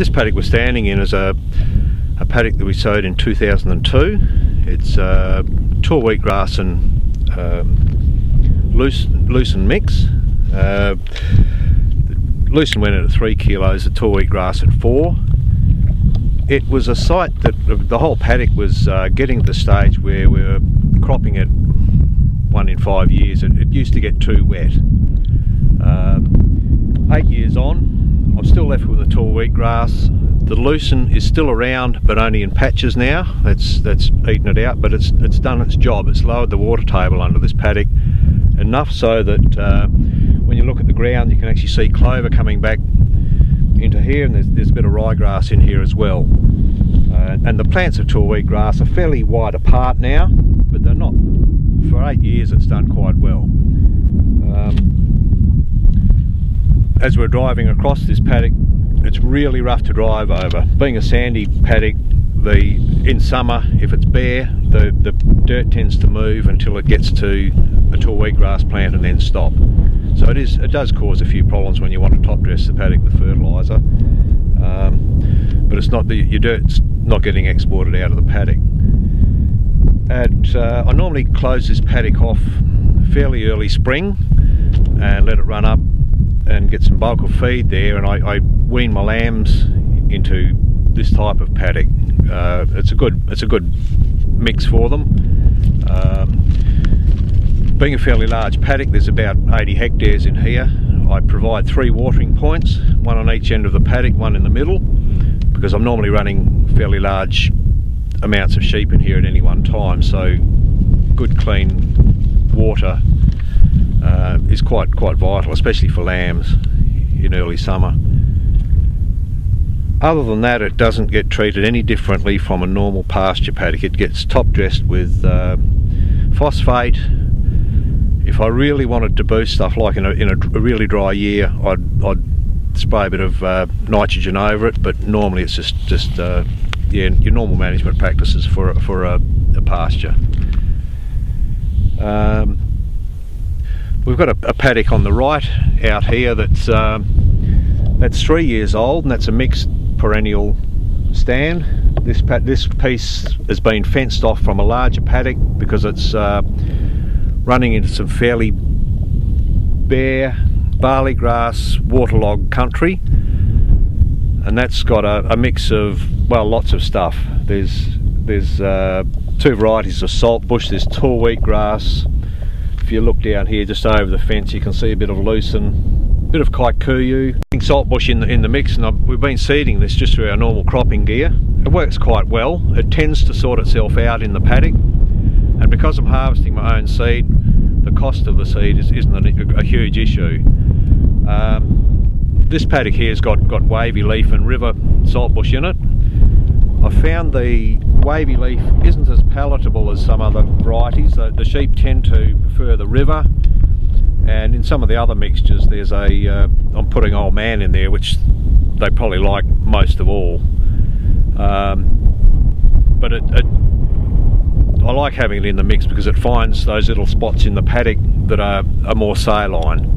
This paddock we're standing in is a paddock that we sowed in 2002. It's tall wheatgrass and lucerne mix. Lucerne went in at 3 kilos, the tall wheatgrass at 4. It was a site that the whole paddock was getting to the stage where we were cropping it 1 in 5 years. It used to get too wet. 8 years on, I'm still left with the tall wheatgrass. The lucerne is still around, but only in patches now. That's eaten it out, but it's done its job. It's lowered the water table under this paddock enough so that when you look at the ground, you can actually see clover coming back into here, and there's a bit of ryegrass in here as well. And the plants of tall wheatgrass are fairly wide apart now, but they're not. For 8 years, it's done quite well. As we're driving across this paddock, it's really rough to drive over. Being a sandy paddock, in summer, if it's bare, the dirt tends to move until it gets to a tall wheatgrass plant and then stop. So it does cause a few problems when you want to top dress the paddock with fertiliser. But it's not your dirt's not getting exported out of the paddock. I normally close this paddock off fairly early spring and let it run up and get some bulk of feed there, and I wean my lambs into this type of paddock. It's a good mix for them. Being a fairly large paddock, there's about 80 hectares in here. I provide 3 watering points, one on each end of the paddock, one in the middle, because I'm normally running fairly large amounts of sheep in here at any one time, so good clean water is quite vital, especially for lambs in early summer. Other than that, it doesn't get treated any differently from a normal pasture paddock. It gets top dressed with phosphate. If I really wanted to boost stuff, like in a really dry year, I'd spray a bit of nitrogen over it, but normally it's just yeah, your normal management practices for a pasture. We've got a paddock on the right out here that's 3 years old, and that's a mixed perennial stand. This piece has been fenced off from a larger paddock because it's running into some fairly bare barley grass waterlogged country, and that's got a mix of, well, lots of stuff. There's 2 varieties of saltbush. There's tall wheatgrass. If you look down here just over the fence, you can see a bit of lucerne, a bit of kikuyu. Saltbush in the mix, and we've been seeding this just through our normal cropping gear. It works quite well. It tends to sort itself out in the paddock, and because I'm harvesting my own seed, the cost of the seed isn't a huge issue. This paddock here has got wavy leaf and river saltbush in it. I found the wavy leaf isn't as palatable as some other varieties. The sheep tend to prefer the river, and in some of the other mixtures there's I'm putting Old Man in there, which they probably like most of all. But I like having it in the mix because it finds those little spots in the paddock that are more saline.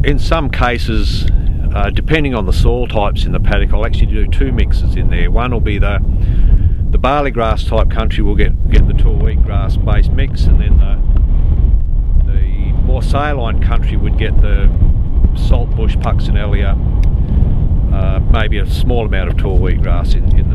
In some cases, depending on the soil types in the paddock, I'll actually do 2 mixes in there. One will be the barley grass type country will get the tall wheatgrass based mix, and then the more saline country would get the saltbush, puccinelia, maybe a small amount of tall wheatgrass in